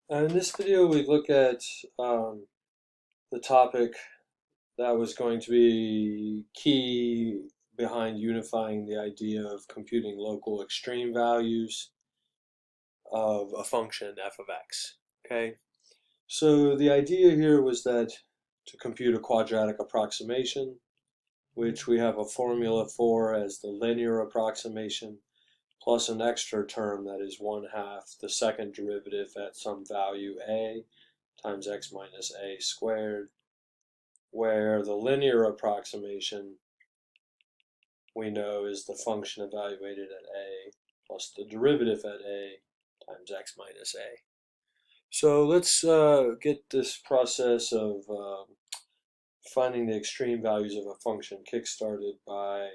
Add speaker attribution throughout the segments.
Speaker 1: In this video, we look at the topic that was going to be key behind unifying the idea of computing local extreme values of a function f of x. Okay, so the idea here was that to compute a quadratic approximation, which we have a formula for as the linear approximation, plus an extra term that is 1/2 the second derivative at some value a times x minus a squared, where the linear approximation we know is the function evaluated at a plus the derivative at a times x minus a. So let's get this process of finding the extreme values of a function kick-started by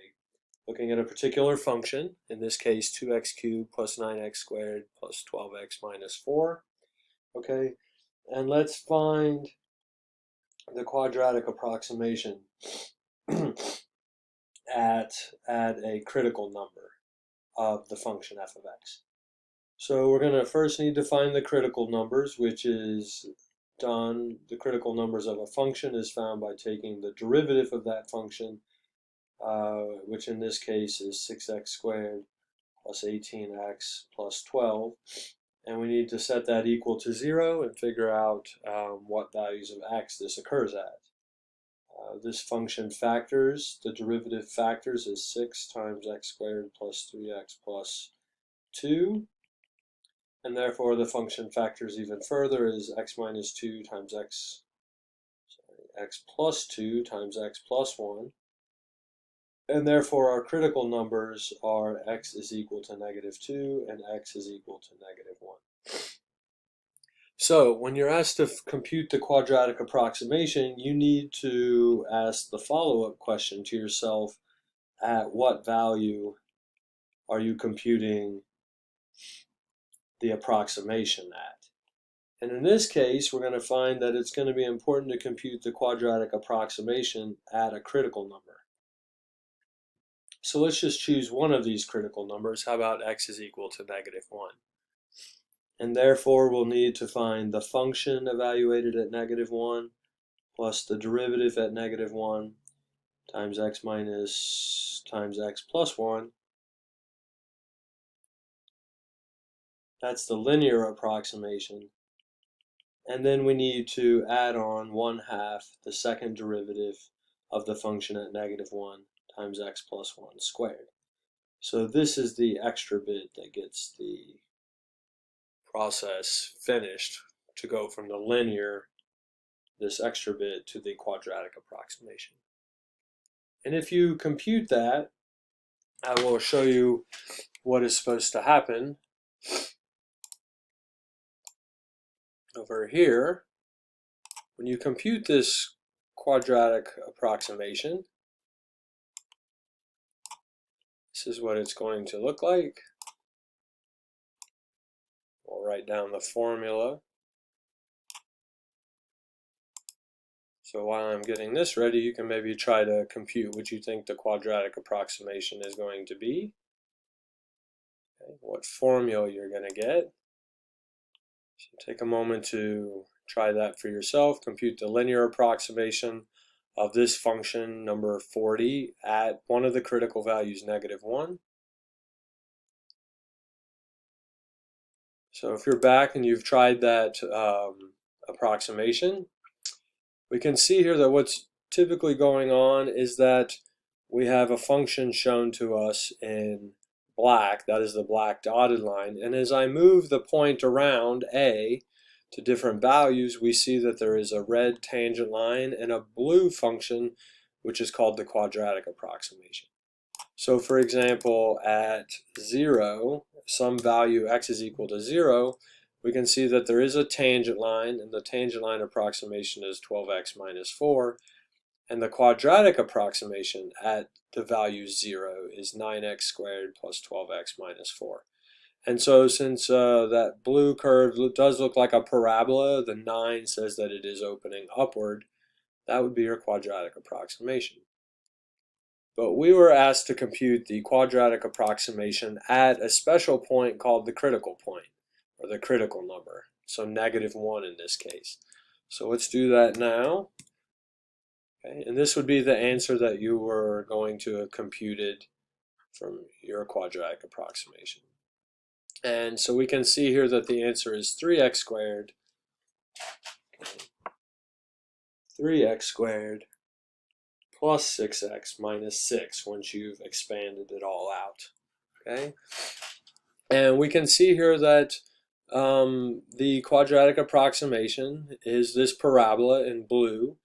Speaker 1: looking at a particular function, in this case 2x cubed plus 9x squared plus 12x minus 4. Okay, and let's find the quadratic approximation at a critical number of the function f of x. So we're going to first need to find the critical numbers, which is done. The critical numbers of a function is found by taking the derivative of that function, which in this case is 6x squared plus 18x plus 12. And we need to set that equal to 0 and figure out what values of x this occurs at. This function factors, the derivative factors is 6 times x squared plus 3x plus 2. And therefore the function factors even further is x minus 2 times x plus 2 times x plus 1. And therefore our critical numbers are x is equal to -2 and x is equal to -1. So when you're asked to compute the quadratic approximation, you need to ask the follow-up question to yourself: at what value are you computing the approximation at? And in this case, we're going to find that it's going to be important to compute the quadratic approximation at a critical number. So let's just choose one of these critical numbers. How about x is equal to -1? And therefore we'll need to find the function evaluated at -1 plus the derivative at -1 times x minus times x plus 1. That's the linear approximation. And then we need to add on 1/2 the second derivative of the function at -1 times x plus 1 squared. So this is the extra bit that gets the process finished to go from the linear, this extra bit, to the quadratic approximation. And if you compute that, I will show you what is supposed to happen. Over here, when you compute this quadratic approximation, this is what it's going to look like. We'll write down the formula. So while I'm getting this ready, you can maybe try to compute what you think the quadratic approximation is going to be. Okay, what formula you're going to get. So take a moment to try that for yourself. Compute the linear approximation of this function, number 40, at one of the critical values, -1. So if you're back and you've tried that approximation, we can see here that what's typically going on is that we have a function shown to us in black, that is the black dotted line, and as I move the point around a to different values, we see that there is a red tangent line and a blue function which is called the quadratic approximation. So for example, at 0, some value x is equal to 0, we can see that there is a tangent line, and the tangent line approximation is 12x minus 4, and the quadratic approximation at the value 0 is 9x squared plus 12x minus 4. And so since that blue curve does look like a parabola, the 9 says that it is opening upward, that would be your quadratic approximation. But we were asked to compute the quadratic approximation at a special point called the critical point, or the critical number. So -1 in this case. So let's do that now. Okay, and this would be the answer that you were going to have computed from your quadratic approximation. And so we can see here that the answer is 3x squared. Okay. 3x squared plus 6x minus 6 once you've expanded it all out. Okay, and we can see here that the quadratic approximation is this parabola in blue.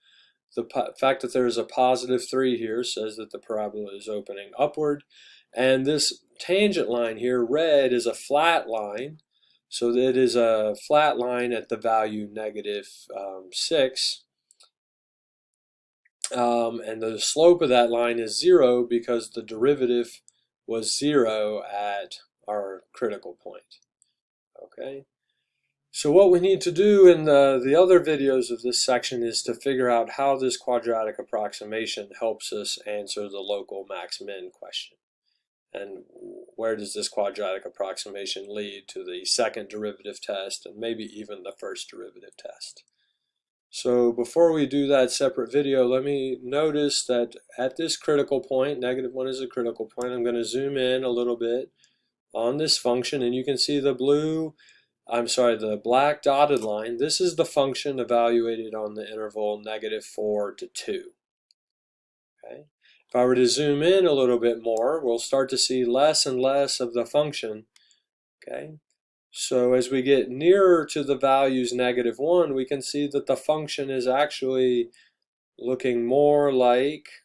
Speaker 1: The fact that there is a positive 3 here says that the parabola is opening upward. And this tangent line here, red, is a flat line. So it is a flat line at the value -6. And the slope of that line is 0 because the derivative was 0 at our critical point. Okay. So what we need to do in the other videos of this section is to figure out how this quadratic approximation helps us answer the local max-min question. And where does this quadratic approximation lead to the second derivative test and maybe even the first derivative test. So before we do that separate video, let me notice that at this critical point, -1 is a critical point, I'm going to zoom in a little bit on this function, and you can see the black dotted line. This is the function evaluated on the interval -4 to 2. Okay. If I were to zoom in a little bit more, we'll start to see less and less of the function. Okay. So as we get nearer to the values -1, we can see that the function is actually looking more like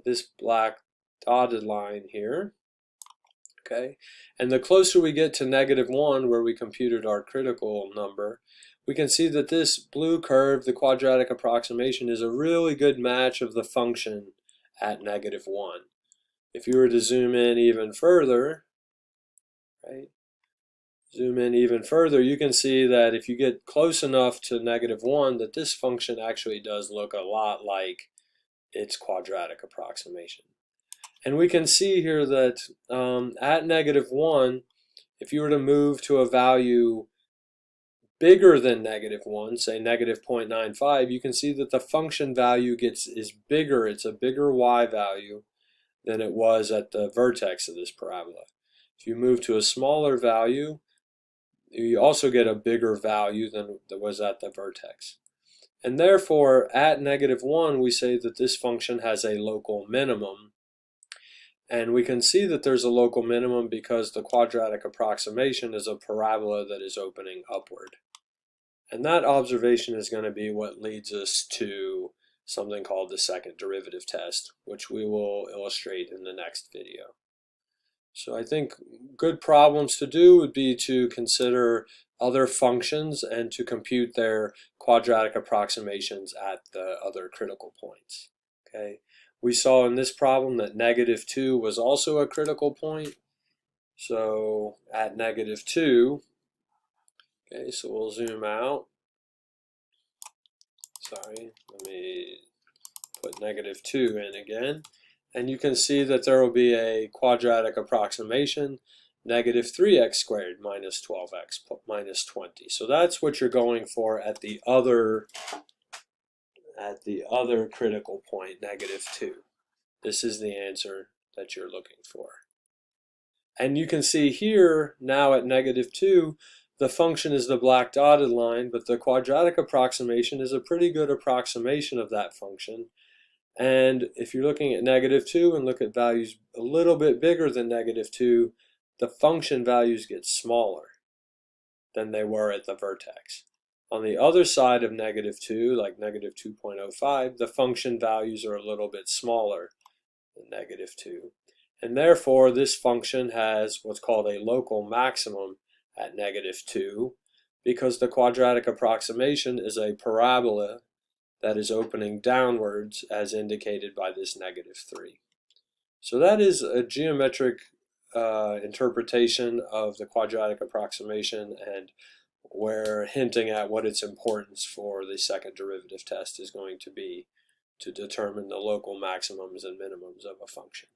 Speaker 1: this black dotted line here. Okay, and the closer we get to -1, where we computed our critical number, we can see that this blue curve, the quadratic approximation, is a really good match of the function at -1. If you were to zoom in even further, you can see that if you get close enough to -1, that this function actually does look a lot like its quadratic approximation. And we can see here that at -1, if you were to move to a value bigger than -1, say -0.95, you can see that the function value is bigger. It's a bigger y value than it was at the vertex of this parabola. If you move to a smaller value, you also get a bigger value than that was at the vertex. And therefore, at -1, we say that this function has a local minimum. And we can see that there's a local minimum because the quadratic approximation is a parabola that is opening upward. And that observation is going to be what leads us to something called the second derivative test, which we will illustrate in the next video. So I think good problems to do would be to consider other functions and to compute their quadratic approximations at the other critical points. Okay. We saw in this problem that -2 was also a critical point. So at -2, okay, so we'll zoom out. Sorry, let me put -2 in again. And you can see that there will be a quadratic approximation, -3x squared minus 12x minus 20. So that's what you're going for at the other critical point, -2. This is the answer that you're looking for. And you can see here, now at -2, the function is the black dotted line, but the quadratic approximation is a pretty good approximation of that function. And if you're looking at -2 and look at values a little bit bigger than -2, the function values get smaller than they were at the vertex. On the other side of -2, like -2.05, the function values are a little bit smaller than -2. And therefore, this function has what's called a local maximum at -2 because the quadratic approximation is a parabola that is opening downwards as indicated by this -3. So that is a geometric interpretation of the quadratic approximation, and we're hinting at what its importance for the second derivative test is going to be to determine the local maximums and minimums of a function.